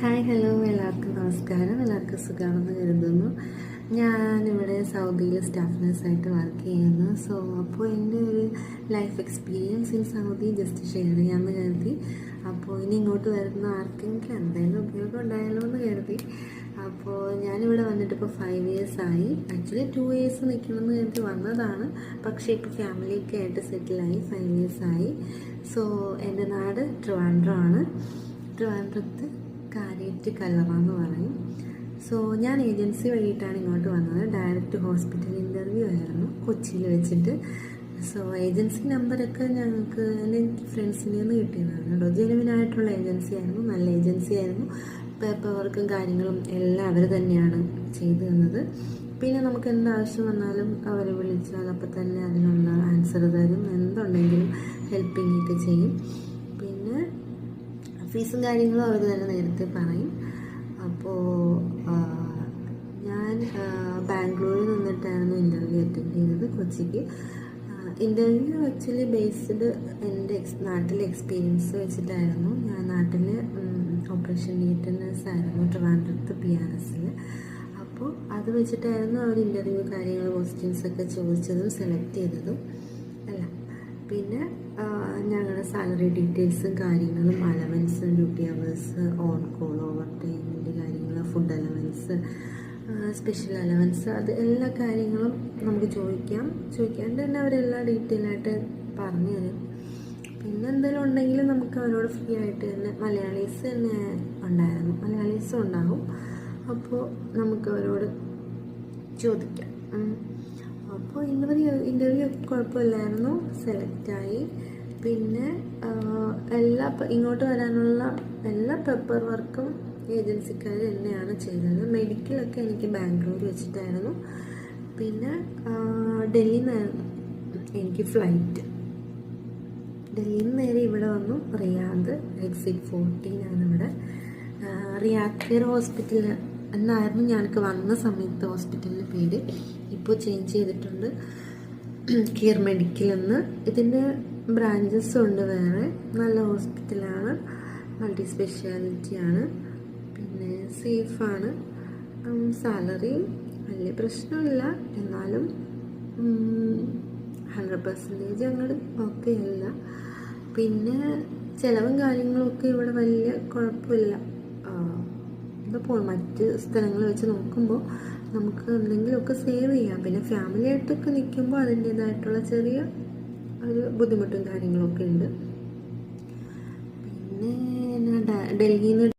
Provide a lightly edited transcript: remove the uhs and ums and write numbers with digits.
Hi hello എല്ലാവർക്കും നമസ്കാരം. എല്ലാവർക്കും സുഖമാണെന്ന് കരുതുന്നു. ഞാനിവിടെ സൗദിയിൽ സ്റ്റാഫ് നഴ്സായിട്ട് വർക്ക് ചെയ്യുന്നു. അപ്പോൾ എൻ്റെ ഒരു life experience in Saudi just share ചെയ്യാമെന്ന് കരുതി. അപ്പോൾ ഇനി ഇങ്ങോട്ട് വരുന്ന ആർക്കെങ്കിലും എന്തായാലും ഉപയോഗം ഉണ്ടായാലോ എന്ന് കരുതി. അപ്പോൾ ഞാനിവിടെ വന്നിട്ട് ഇപ്പോൾ 5 years ആയി. ആക്ച്വലി 2 years നിൽക്കണമെന്ന് കരുതി വന്നതാണ്. പക്ഷേ ഇപ്പോൾ ഫാമിലിയൊക്കെ ആയിട്ട് സെറ്റിലായി 5 years ആയി. എൻ്റെ നാട് ട്രിവാൻഡ്രം ആണ്. ട്രിവാൻഡ്രത്ത് കാര്യറ്റ് കല്ലറ എന്ന് പറയും. ഞാൻ ഏജൻസി വഴിയിട്ടാണ് ഇങ്ങോട്ട് വന്നത്. ഡയറക്റ്റ് ഹോസ്പിറ്റൽ ഇൻ്റർവ്യൂ ആയിരുന്നു കൊച്ചിയിൽ വെച്ചിട്ട്. ഏജൻസി നമ്പറൊക്കെ ഞങ്ങൾക്ക് എനിക്ക് ഫ്രണ്ട്സിൻ്റെ നിന്ന് കിട്ടിയതാണ് കേട്ടോ. ജെനുവിനായിട്ടുള്ള ഏജൻസി ആയിരുന്നു, നല്ല ഏജൻസി ആയിരുന്നു. പേപ്പർ വർക്കും കാര്യങ്ങളും എല്ലാം അവർ തന്നെയാണ് ചെയ്തു തന്നത്. പിന്നെ നമുക്ക് എന്താവശ്യം വന്നാലും അവരെ വിളിച്ചാൽ അപ്പോൾ തന്നെ അതിനുള്ള ആൻസർ തരും. എന്തുണ്ടെങ്കിലും ഹെൽപ്പിംഗ് ഒക്കെ ചെയ്യും. പിന്നെ ഫീസും കാര്യങ്ങളും അവർ തന്നെ നേരത്തെ പറയും. അപ്പോൾ ഞാൻ ബാംഗ്ലൂരിൽ നിന്നിട്ടായിരുന്നു ഇൻ്റർവ്യൂ അറ്റൻഡ് ചെയ്തത് കൊച്ചിക്ക്. ഇൻ്റർവ്യൂ ആക്ച്വലി ബേസ്ഡ് എൻ്റെ നാട്ടിലെ എക്സ്പീരിയൻസ് വെച്ചിട്ടായിരുന്നു. ഞാൻ നാട്ടിൽ ഓപ്പറേഷൻ തിയേറ്റർ നഴ്സായിരുന്നു ട്രിവാൻഡ്രത്ത് PRS. അപ്പോൾ അത് വെച്ചിട്ടായിരുന്നു അവർ ഇൻ്റർവ്യൂ കാര്യങ്ങൾ ക്വസ്റ്റ്യൻസൊക്കെ ചോദിച്ചതും സെലക്ട് ചെയ്തതും എല്ലാം. പിന്നെ ഞങ്ങളുടെ സാലറി ഡീറ്റെയിൽസും കാര്യങ്ങളും, allowance, duty hours, on call, over ടൈമിൻ്റെ കാര്യങ്ങൾ, ഫുഡ് അലവൻസ്, സ്പെഷ്യൽ അലവൻസ്, അത് എല്ലാ കാര്യങ്ങളും നമുക്ക് ചോദിക്കാണ്ട് തന്നെ അവരെല്ലാം ഡീറ്റെയിൽ ആയിട്ട് പറഞ്ഞു തരും. പിന്നെ എന്തെങ്കിലും ഉണ്ടെങ്കിൽ നമുക്ക് അവരോട് ഫ്രീ ആയിട്ട് തന്നെ, മലയാളീസ് തന്നെ ഉണ്ടായിരുന്നു, മലയാളീസും ഉണ്ടാകും. അപ്പോൾ നമുക്ക് അവരോട് ചോദിക്കാം. അപ്പോൾ ഇൻ്റർവ്യൂ കുഴപ്പമില്ലായിരുന്നു, സെലക്റ്റായി. പിന്നെ ഇങ്ങോട്ട് വരാനുള്ള എല്ലാ പേപ്പർ വർക്കും ഏജൻസിക്കാർ തന്നെയാണ് ചെയ്തത്. മെഡിക്കലൊക്കെ എനിക്ക് ബാംഗ്ലൂർ വെച്ചിട്ടായിരുന്നു. പിന്നെ ഡൽഹിയിൽ നിന്നായിരുന്നു എനിക്ക് ഫ്ലൈറ്റ്. ഡൽഹിയിൽ നിന്ന് നേരെ ഇവിടെ വന്നു. റിയാദ് എക്സിറ്റ് 14 ആണ് ഇവിടെ. റിയാദ് കെയർ ഹോസ്പിറ്റൽ എന്നായിരുന്നു ഞങ്ങൾക്ക് വന്ന സമയത്ത് ഹോസ്പിറ്റലിൻ്റെ പേര്. ഇപ്പോൾ ചേഞ്ച് ചെയ്തിട്ടുണ്ട്, കെയർ മെഡിക്കൽ എന്ന്. ഇതിൻ്റെ ബ്രാഞ്ചസും ഉണ്ട് വേറെ. നല്ല ഹോസ്പിറ്റലാണ്, മൾട്ടി സ്പെഷ്യാലിറ്റി ആണ്, പിന്നെ സേഫാണ്. സാലറി വലിയ പ്രശ്നമില്ല, എന്നാലും 100% അങ്ങോട്ട് ഓക്കെ അല്ല. പിന്നെ ചിലവും കാര്യങ്ങളൊക്കെ ഇവിടെ വലിയ കുഴപ്പമില്ല. ഇപ്പോൾ മറ്റ് സ്ഥലങ്ങൾ വെച്ച് നോക്കുമ്പോൾ നമുക്ക് എന്തെങ്കിലുമൊക്കെ സേവ് ചെയ്യാം. പിന്നെ ഫാമിലി ആയിട്ടൊക്കെ നിൽക്കുമ്പോൾ അതിൻ്റേതായിട്ടുള്ള ചെറിയ ഒരു ബുദ്ധിമുട്ടും കാര്യങ്ങളൊക്കെ ഉണ്ട്. പിന്നെ ഡൽഹിയിൽ നിന്ന്